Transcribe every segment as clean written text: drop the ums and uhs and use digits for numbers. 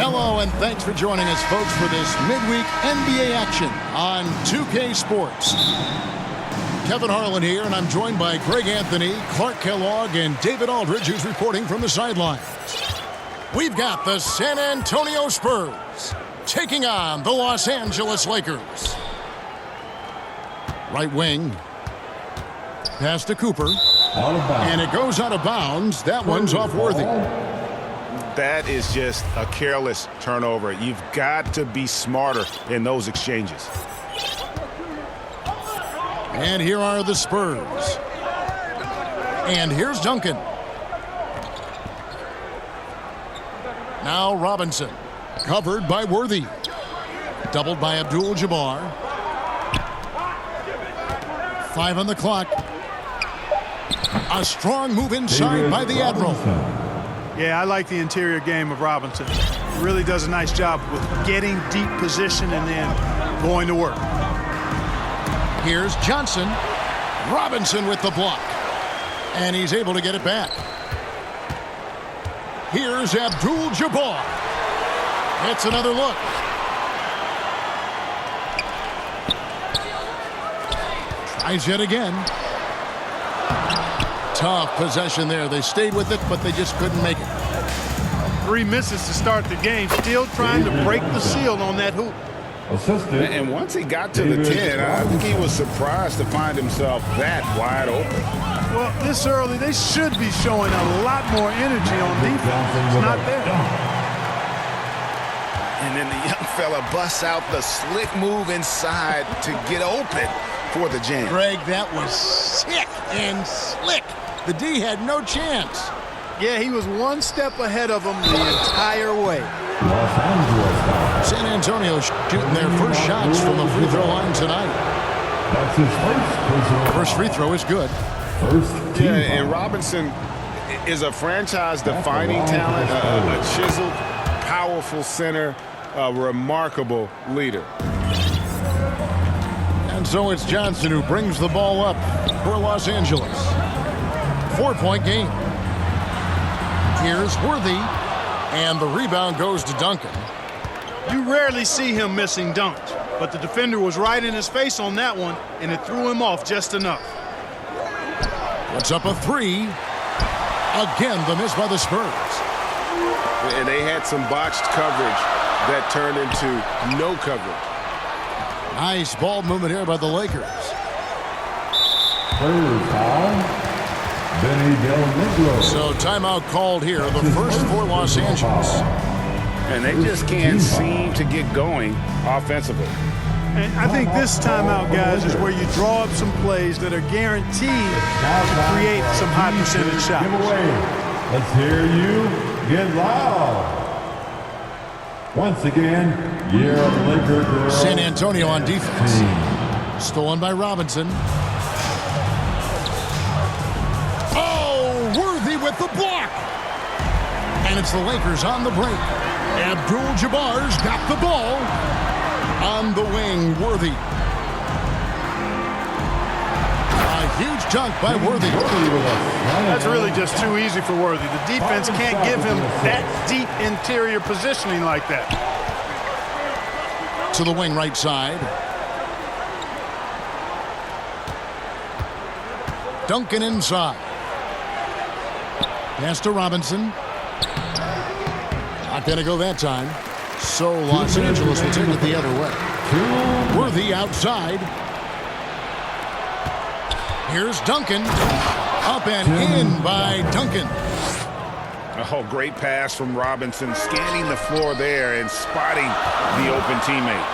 Hello, and thanks for joining us, folks, for this midweek NBA action on 2K Sports. Kevin Harlan here, and I'm joined by Greg Anthony, Clark Kellogg, and David Aldridge, who's reporting from the sidelines. We've got the San Antonio Spurs taking on the Los Angeles Lakers. Right wing. Pass to Cooper. And it goes out of bounds. That one's off Worthy. That is just a careless turnover. You've got to be smarter in those exchanges. And here are the Spurs. And here's Duncan. Now Robinson. Covered by Worthy. Doubled by Abdul-Jabbar. 5 on the clock. A strong move inside by the Admiral. Yeah, I like the interior game of Robinson. He really does a nice job with getting deep position and then going to work. Here's Johnson. Robinson with the block. And he's able to get it back. Here's Abdul-Jabbar. It's another look. Tries yet again. Tough possession there. They stayed with it, but they just couldn't make it. 3 misses to start the game. Still trying to break the seal on that hoop. And once he got to the 10, I think he was surprised to find himself that wide open. Well, this early, they should be showing a lot more energy on defense. It's not there. And then the young fella busts out the slick move inside to get open for the jam. Greg, that was sick and slick. The D had no chance. Yeah, he was one step ahead of him the entire way. San Antonio shooting their first shots from the free throw line tonight. That's his First free throw is good. Yeah, and Robinson is a franchise-defining talent, a chiseled, powerful center, a remarkable leader. And so it's Johnson who brings the ball up for Los Angeles. 4-point game. Here's Worthy, and the rebound goes to Duncan. You rarely see him missing dunks, but the defender was right in his face on that one, and it threw him off just enough. Puts up a 3. Again, the miss by the Spurs. And they had some botched coverage that turned into no coverage. Nice ball movement here by the Lakers. So timeout called here, the first for Los Angeles. And they just can't seem to get going offensively. And I think this timeout, guys, is where you draw up some plays that are guaranteed to create some high percentage shots. Let's hear you get loud. Once again, year of Laker girls. San Antonio on defense. Stolen by Robinson. Oh, Worthy with the block. And it's the Lakers on the break. Abdul-Jabbar's got the ball. On the wing, Worthy. A huge dunk by Worthy. That's really just too easy for Worthy. The defense can't give him that deep interior positioning like that. To the wing right side. Duncan inside. Pass to Robinson. Not going to go that time. So Los Angeles will take it the other way. Worthy outside. Here's Duncan. Up and in by Duncan. Oh, great pass from Robinson, scanning the floor there and spotting the open teammate.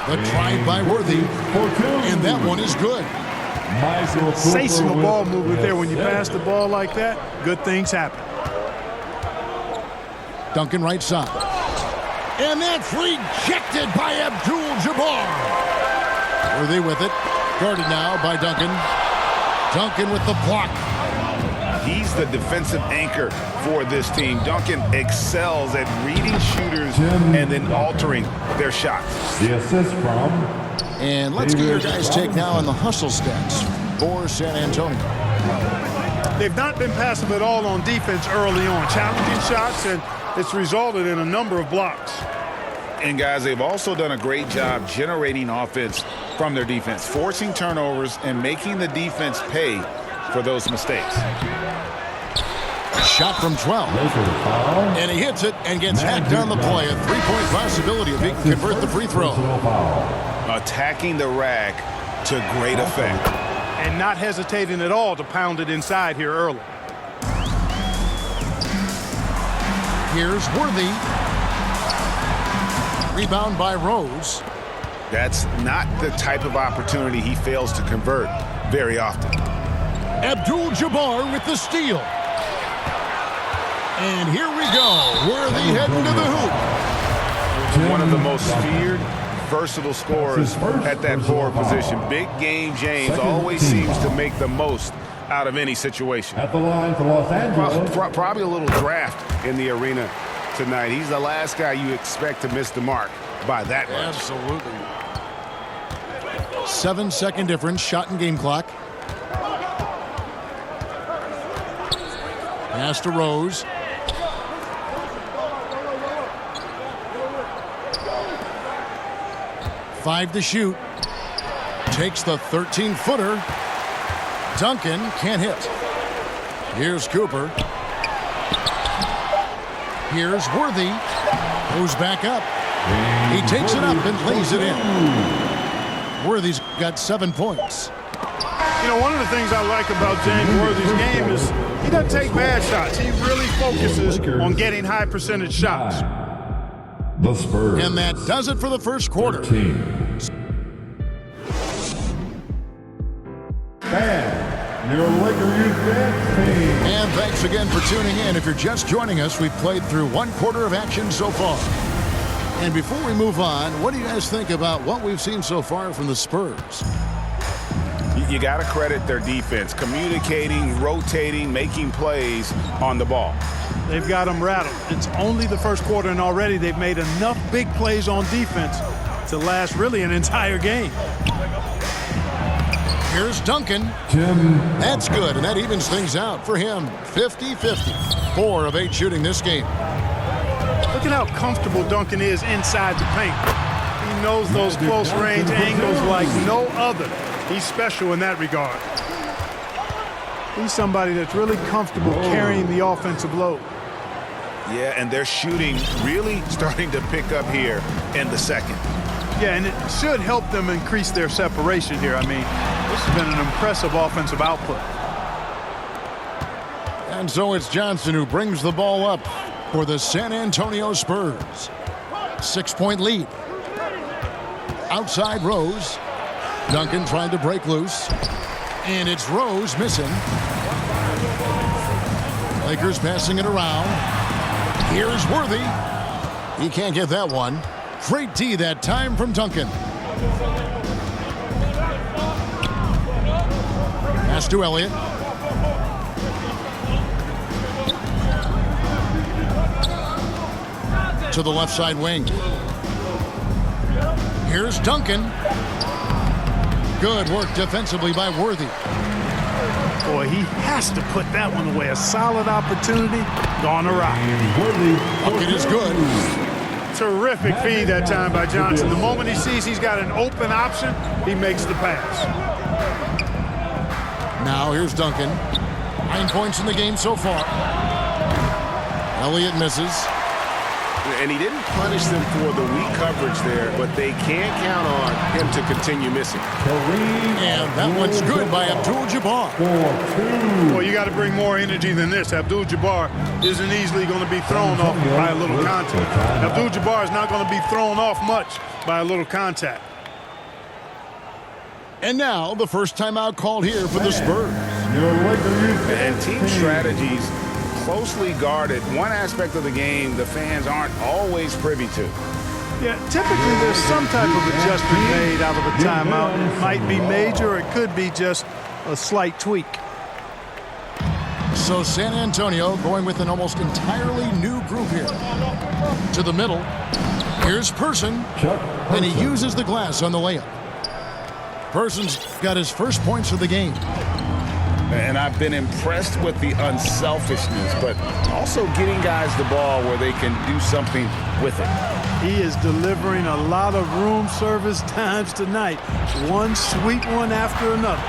The drive by Worthy. And that one is good. Sensational ball movement there. When you pass the ball like that, good things happen. Duncan right side. And that's rejected by Abdul-Jabbar. Worthy with it. Guarded now by Duncan. Duncan with the block. He's the defensive anchor for this team. Duncan excels at reading shooters and then altering their shots. The assist from. And let's get your guys' take now on the hustle stats for San Antonio. They've not been passive at all on defense early on. Challenging shots, and It's resulted in a number of blocks. And guys, they've also done a great job generating offense from their defense, forcing turnovers and making the defense pay for those mistakes. Shot from 12. And he hits it and gets hacked on the play. A three-point possibility if he can convert the free throw. Attacking the rack to great effect. And not hesitating at all to pound it inside here early. Here's Worthy. Rebound by Rose. That's not the type of opportunity he fails to convert very often. Abdul-Jabbar with the steal. And here we go. Worthy heading to the hoop. One of the most feared, versatile scorers at that forward position. Big game James always seems to make the most out of any situation. At the line for Los Angeles. Probably a little draft in the arena tonight. He's the last guy you expect to miss the mark by that much. Absolutely. 7-second difference, shot and game clock. Pass to Rose. Five to shoot. Takes the 13-footer. Duncan can't hit. Here's Cooper. Here's Worthy. Goes back up. He takes it up and lays it in. Worthy's got 7 points. You know, one of the things I like about James Worthy's game is he doesn't take bad shots. He really focuses on getting high percentage shots. The Spurs. And that does it for the first quarter. And your Laker Youth Dance team. And thanks again for tuning in. If you're just joining us, we've played through 1 quarter of action so far. And before we move on, what do you guys think about what we've seen so far from the Spurs? You got to credit their defense, communicating, rotating, making plays on the ball. They've got them rattled. It's only the first quarter, and already they've made enough big plays on defense to last really an entire game. Here's Duncan. That's good, and that evens things out for him. 50-50. 4 of 8 shooting this game. Look at how comfortable Duncan is inside the paint. He knows those close range angles like no other. He's special in that regard. He's somebody that's really comfortable carrying the offensive load. Yeah, and their shooting really starting to pick up here in the second. Yeah, and it should help them increase their separation here. I mean, this has been an impressive offensive output. And so it's Johnson who brings the ball up for the San Antonio Spurs. 6-point lead. Outside Rose. Duncan trying to break loose. And it's Rose missing. Lakers passing it around. Here's Worthy. He can't get that one. Great D that time from Duncan. Pass to Elliott. To the left side wing. Here's Duncan. Good work defensively by Worthy. Boy, he has to put that one away. A solid opportunity gone awry. Bucket is good. Terrific feed that time by Johnson. The moment he sees he's got an open option, he makes the pass. Now here's Duncan. 9 points in the game so far. Elliott misses. And he didn't punish them for the weak coverage there, but they can't count on him to continue missing. And that one's good by Abdul-Jabbar. Well, you got to bring more energy than this. Abdul-Jabbar isn't easily going to be thrown off by a little contact. Abdul-Jabbar is not going to be thrown off much by a little contact. And now the first timeout called here for the Spurs. And team strategies closely guarded. One aspect of the game the fans aren't always privy to. Yeah, typically there's some type of adjustment made out of a timeout. It might be major, or it could be just a slight tweak. So San Antonio going with an almost entirely new group here. To the middle. Here's Person. And he uses the glass on the layup. Person's got his first points of the game. And I've been impressed with the unselfishness, but also getting guys the ball where they can do something with it. He is delivering a lot of room service times tonight. One sweet one after another.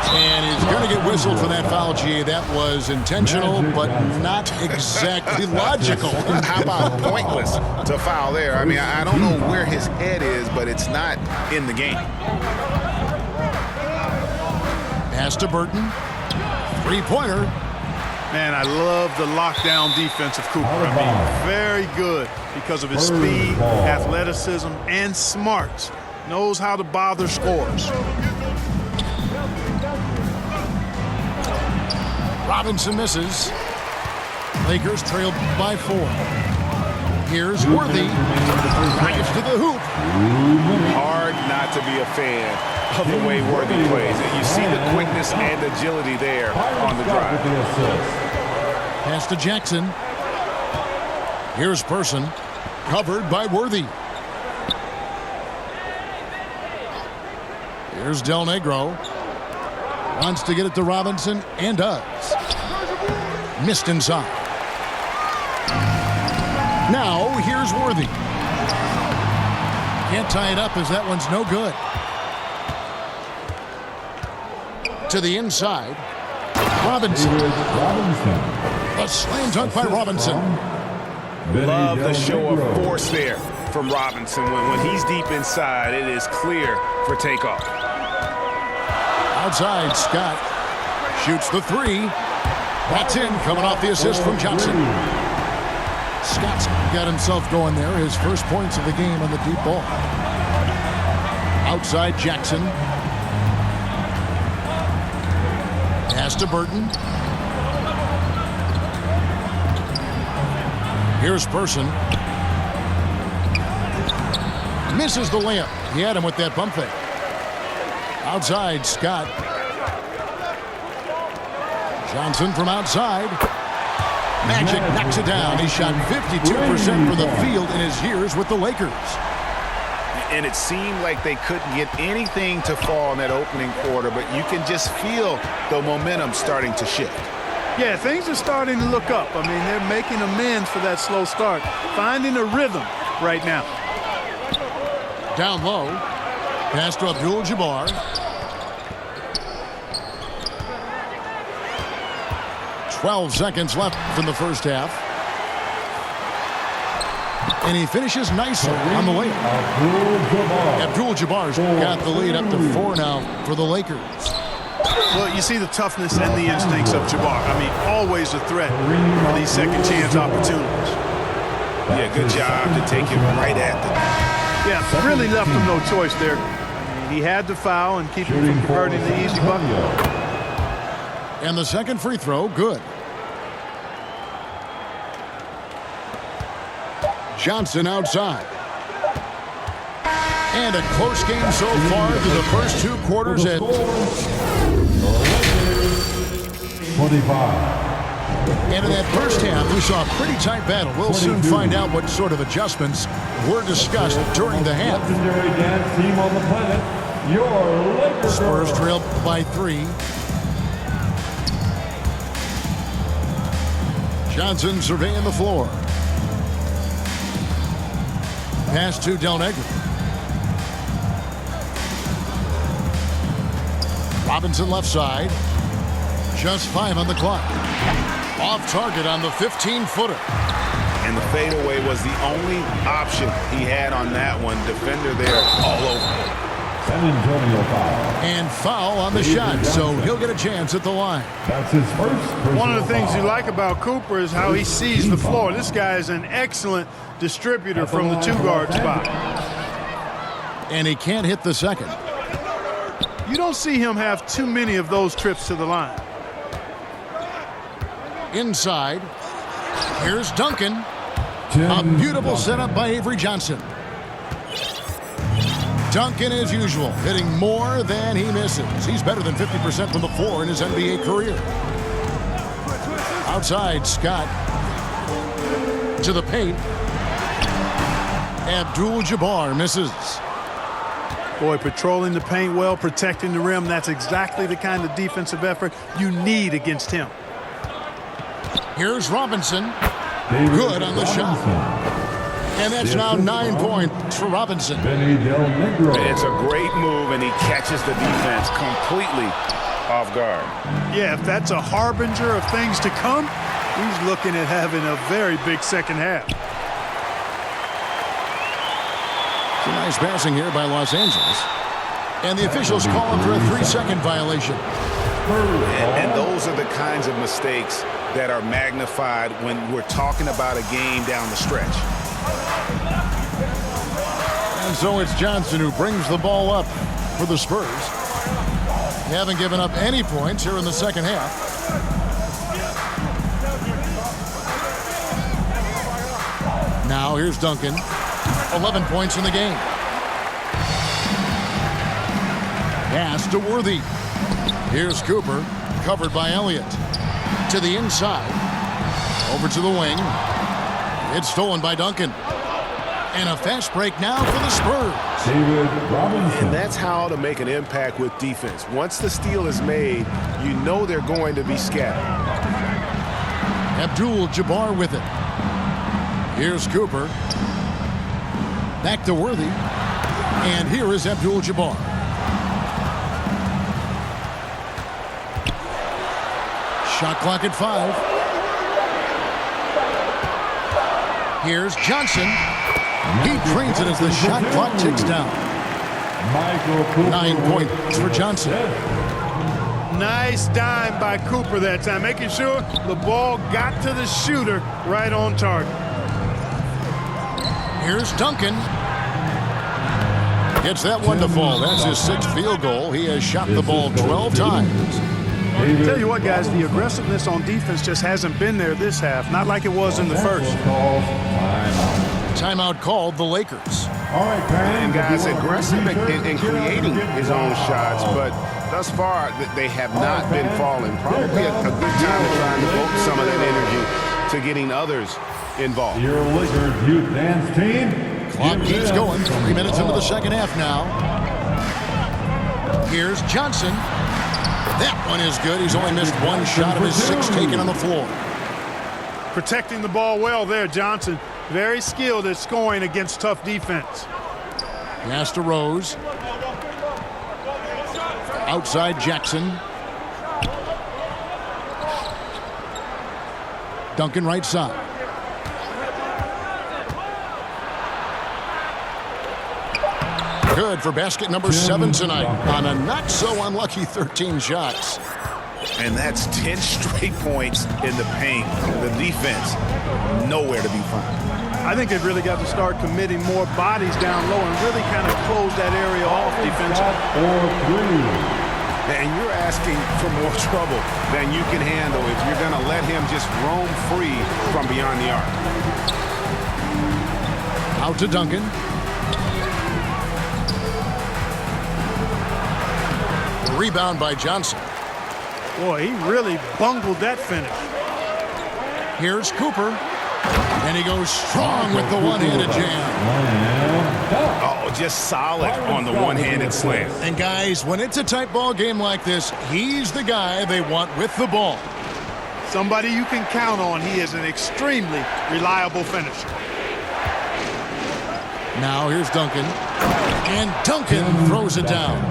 And he's going to get whistled for that foul, G. That was intentional, but not exactly logical. How about pointless to foul there? I mean, I don't know where his head is, but it's not in the game. Pass to Burton. Three-pointer. Man, I love the lockdown defense of Cooper. I mean, very good because of his speed, athleticism, and smarts. Knows how to bother scores. Robinson misses. Lakers trailed by 4. Here's Worthy. Drives to the hoop. Hard not to be a fan of the way Worthy plays. And you see the quickness and agility there on the drive. Pass to Jackson. Here's Person. Covered by Worthy. Here's Del Negro. Wants to get it to Robinson and does. Missed inside. Now here's Worthy. Can't tie it up as that one's no good. To the inside. Robinson. A slam dunk by Robinson. Love the show of force there from Robinson. When he's deep inside, it is clear for takeoff. Outside, Scott shoots the 3. That's in, coming off the assist from Johnson. Scott's got himself going there. His first points of the game on the deep ball. Outside, Jackson. Pass to Burton. Here's Person. Misses the layup. He had him with that bump fake. Outside, Scott. Johnson from outside. Magic knocks it down. He shot 52% for the field in his years with the Lakers. And it seemed like they couldn't get anything to fall in that opening quarter, but you can just feel the momentum starting to shift. Yeah, things are starting to look up. I mean, they're making amends for that slow start. Finding a rhythm right now. Down low. Pass to Abdul-Jabbar. 12 seconds left in the first half. And he finishes nicely on the layup. Abdul-Jabbar's got the lead up to 4 now for the Lakers. Well, you see the toughness and the instincts of Jabbar. I mean, always a threat for these second chance opportunities. Yeah, good job to take him right at them. Yeah, really left him no choice there. He had to foul and keep him from converting the easy bucket. And the second free throw, good. Johnson outside. And a close game so far through the first 2 quarters at 25. And in that first half, we saw a pretty tight battle. We'll soon find out what sort of adjustments were discussed during the half. Legendary dance team on the planet, your Lakers. Spurs trailed by 3. Johnson surveying the floor. Pass to Del Negro. Robinson left side. Just 5 on the clock. Off target on the 15-footer. And the fadeaway was the only option he had on that one. Defender there all over. San Antonio foul. And foul on the shot, so he'll get a chance at the line. That's his first. One of the things you like about Cooper is how he sees the floor. This guy is an excellent distributor from the 2-guard spot. And he can't hit the second. You don't see him have too many of those trips to the line. Inside. Here's Duncan. A beautiful setup by Avery Johnson. Duncan, as usual, hitting more than he misses. He's better than 50% from the floor in his NBA career. Outside, Scott. To the paint. Abdul-Jabbar misses. Boy, patrolling the paint well, protecting the rim. That's exactly the kind of defensive effort you need against him. Here's Robinson. David Good on the shot. Robinson. And that's now 9 points for Robinson. Benny Del Negro. It's a great move, and he catches the defense completely off guard. Yeah, if that's a harbinger of things to come, he's looking at having a very big second half. Some nice passing here by Los Angeles. And the officials call him for a 3-second violation. And those are the kinds of mistakes that are magnified when we're talking about a game down the stretch. And so it's Johnson who brings the ball up for the Spurs. They haven't given up any points here in the second half. Now here's Duncan. 11 points in the game. Pass to Worthy. Here's Cooper, covered by Elliott. To the inside. Over to the wing. It's stolen by Duncan. And a fast break now for the Spurs. David Robinson. And that's how to make an impact with defense. Once the steal is made, you know they're going to be scattered. Abdul-Jabbar with it. Here's Cooper. Back to Worthy. And here is Abdul-Jabbar. Shot clock at 5. Here's Johnson. He trains it as the shot clock ticks down. 9 points for Johnson. Nice dime by Cooper that time, making sure the ball got to the shooter right on target. Here's Duncan. Gets that one to fall. That's his 6th field goal. He has shot the ball 12 times. Tell you what, guys, the aggressiveness on defense just hasn't been there this half. Not like it was in the first. Timeout called the Lakers. All right, And guys, aggressive in creating his own shots, but thus far they have not been falling. Probably a good time to try and devote some of that energy to getting others involved. Your Lakers youth dance team. Clock keeps going. 3 minutes into the second half now. Here's Johnson. That one is good. He's only missed one shot of his 6 taken on the floor. Protecting the ball well there, Johnson. Very skilled at scoring against tough defense. Pass to Rose. Outside Jackson. Duncan right side. Good for basket number 7 tonight on a not-so-unlucky 13 shots. And that's 10 straight points in the paint. The defense, nowhere to be found. I think they've really got to start committing more bodies down low and really kind of close that area off defensively. And you're asking for more trouble than you can handle if you're going to let him just roam free from beyond the arc. Out to Duncan. Rebound by Johnson. Boy, he really bungled that finish. Here's Cooper. And he goes strong with the one-handed jam. Oh, just solid on the one-handed slam. And guys, when it's a tight ball game like this, he's the guy they want with the ball. Somebody you can count on. He is an extremely reliable finisher. Now here's Duncan. And Duncan throws it down.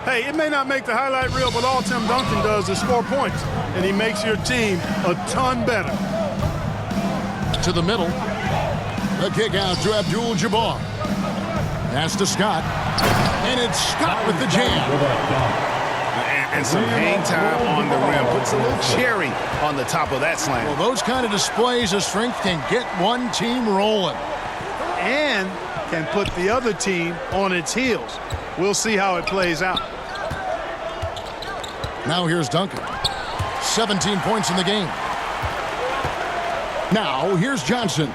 Hey, it may not make the highlight reel, but all Tim Duncan does is score points, and he makes your team a ton better. To the middle. The kick out to Abdul-Jabbar. Pass to Scott. And it's Scott with the jam. And some hang time on the rim. Puts a little cherry on the top of that slam. Well, those kind of displays of strength can get one team rolling. And can put the other team on its heels. We'll see how it plays out. Now here's Duncan. 17 points in the game. Now here's Johnson.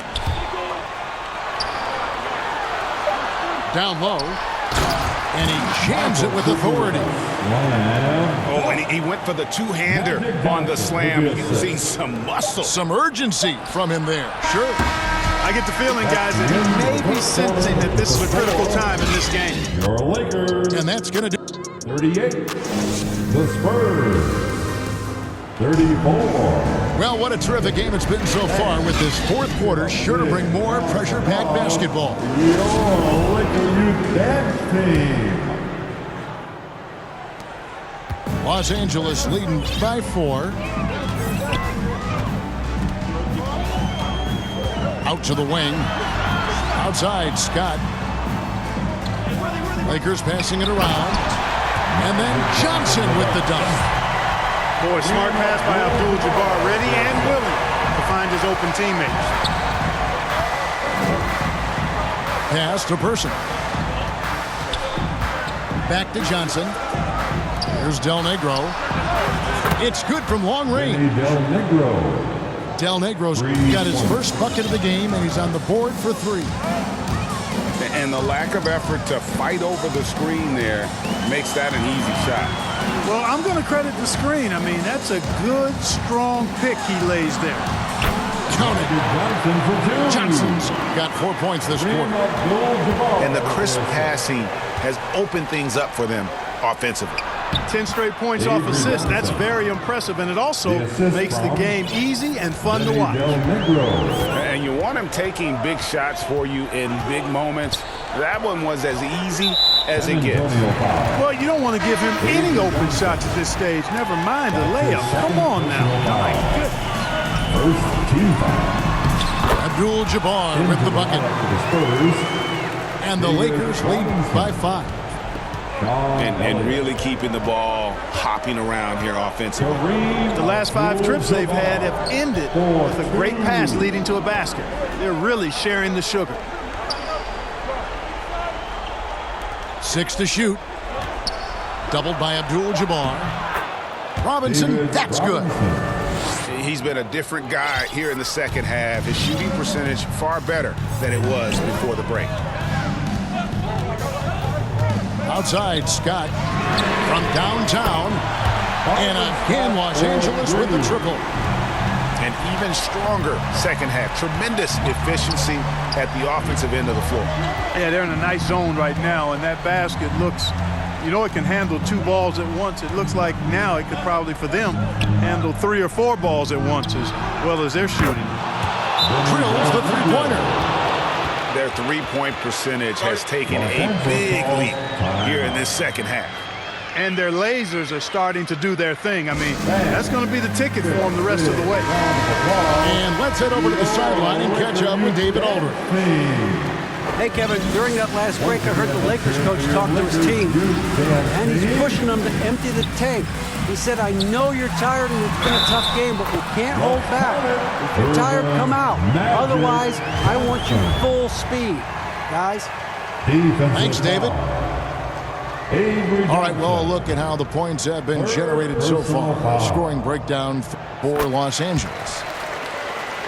Down low. And he jams it with authority. Oh, and he went for the two-hander on the slam using some muscle. Some urgency from him there. Sure. I get the feeling, guys, that he may be sensing that this is a critical time in this game. Your Lakers. And that's going to do 38. The Spurs. 34. well. What a terrific game it's been so far, with this fourth quarter sure to bring more pressure-packed basketball. Your Laker Youth Dance Team. Los Angeles leading by 4. Out to the wing. Outside, Scott. Lakers passing it around. And then Johnson with the dunk. Boy, smart pass by Abdul-Jabbar, ready and willing to find his open teammates. Pass to Person. Back to Johnson. Here's Del Negro. It's good from long range. Del Negro. Del Negro's got his first bucket of the game, and he's on the board for 3. And the lack of effort to fight over the screen there makes that an easy shot. Well, I'm going to credit the screen. I mean, that's a good, strong pick he lays there. Count it. Johnson for 2. Johnson's got 4 points this quarter. And the crisp passing has opened things up for them offensively. 10 straight points off assists. That's very impressive, and it also makes the game easy and fun to watch. And you want him taking big shots for you in big moments. That one was as easy as it gets. Well, you don't want to give him any open shots at this stage. Never mind the layup. Come on now. My goodness. First team foul. Abdul-Jabbar with the bucket. And the Lakers lead by 5. And really keeping the ball hopping around here offensively. The last 5 trips they've had have ended with a great pass leading to a basket. They're really sharing the sugar. 6 to shoot. Doubled by Abdul-Jabbar. Robinson, that's good. He's been a different guy here in the second half. His shooting percentage far better than it was before the break. Outside, Scott from downtown. And again, Los Angeles with the triple. An even stronger second half. Tremendous efficiency at the offensive end of the floor. Yeah, they're in a nice zone right now, and that basket looks, you know, it can handle 2 balls at once. It looks like now it could probably, for them, handle 3 or 4 balls at once as well as they're shooting. Drills the three-pointer. Their three-point percentage has taken a big leap here in this second half. And their lasers are starting to do their thing. I mean, that's going to be the ticket for them the rest of the way. And let's head over to the sideline and catch up with David Aldridge. Hey, Kevin, during that last break, I heard the Lakers coach talk to his team, and he's pushing them to empty the tank. He said, I know you're tired and it's been a tough game, but we can't hold back. If you're tired, come out. Otherwise, I want you full speed, guys. Thanks, David. All right, well, a look at how the points have been generated so far. Scoring breakdown for Los Angeles.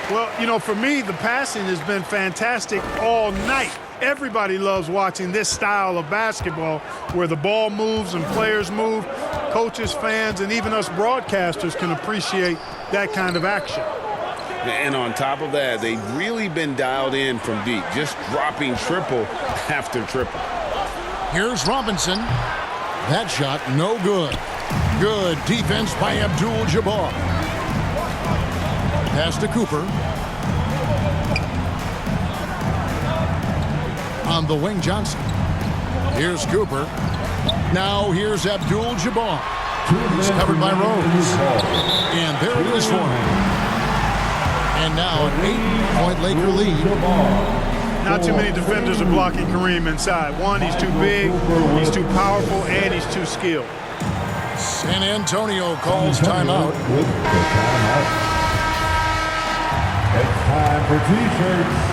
Well, you know, for me, the passing has been fantastic all night. Everybody loves watching this style of basketball where the ball moves and players move. Coaches, fans, and even us broadcasters can appreciate that kind of action. And on top of that, they've really been dialed in from deep, just dropping triple after triple. Here's Robinson. That shot, no good. Good defense by Abdul-Jabbar. Pass to Cooper. On the wing, Johnson. Here's Cooper. Now here's Abdul-Jabbar. He's covered by Rose. And there it is for him. And now an 8-point Laker lead. Not too many defenders are blocking Kareem inside. One, he's too big, he's too powerful, and he's too skilled. San Antonio calls timeout. It's time for T-shirts.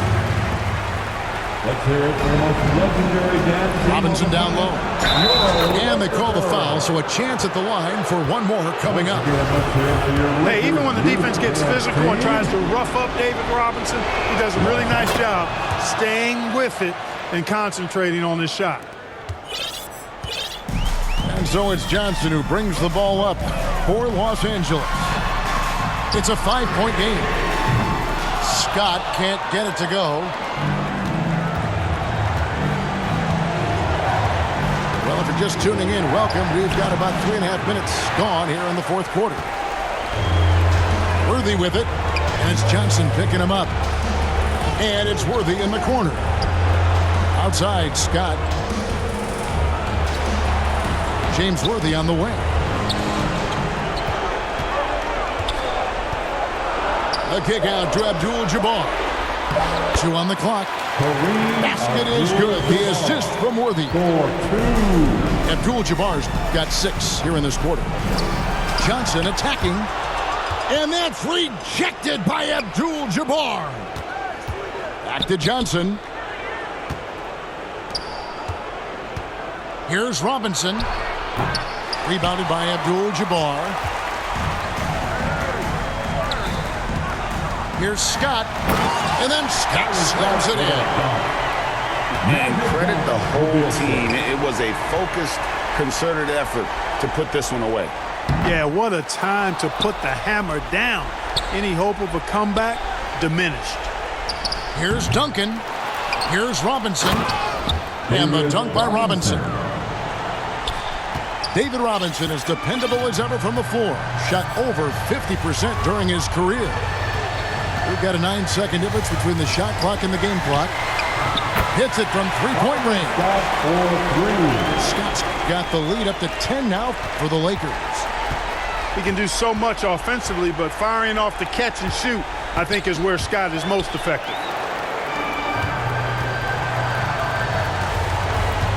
Let's hear it for the most legendary dance. Robinson down low. And they call the foul, so a chance at the line for one more coming up. Hey, even when the defense gets physical and tries to rough up David Robinson, he does a really nice job staying with it and concentrating on his shot. And so it's Johnson who brings the ball up for Los Angeles. It's a 5-point game. Scott can't get it to go. Well, if you're just tuning in, welcome. We've got about 3.5 minutes gone here in the fourth quarter. Worthy with it, and it's Johnson picking him up. And it's Worthy in the corner. Outside, Scott. James Worthy on the wing. A kick out to Abdul-Jabbar. 2 on the clock. Basket is good. The assist from Worthy. Abdul-Jabbar's got 6 here in this quarter. Johnson attacking. And that's rejected by Abdul-Jabbar. Back to Johnson. Here's Robinson. Rebounded by Abdul-Jabbar. Here's Scott. And then Scott slams it in. And credit the whole team. It was a focused, concerted effort to put this one away. Yeah, what a time to put the hammer down. Any hope of a comeback diminished. Here's Duncan. Here's Robinson. And the dunk by Robinson. David Robinson is dependable as ever from the floor. Shot over 50% during his career. We've got a 9-second difference between the shot clock and the game clock. Hits it from three-point range. Scott's got the lead up to 10 now for the Lakers. He can do so much offensively, but firing off the catch and shoot, I think, is where Scott is most effective.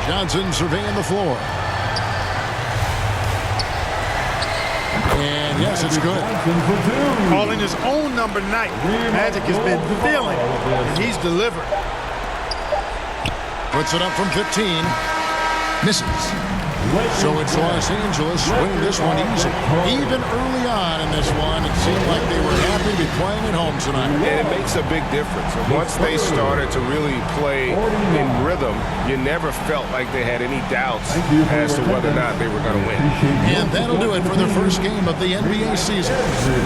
Johnson surveying the floor. And yes, it's good. Calling his own number night. Magic has been feeling, and he's delivered. Puts it up from 15. Misses. So it's Los Angeles winning this one easy. Even early on in this one, it seemed like they were happy to be playing at home tonight. And it makes a big difference. Once they started to really play in rhythm, you never felt like they had any doubts as to whether or not they were going to win. And that'll do it for the first game of the NBA season.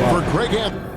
For Greg Anthony.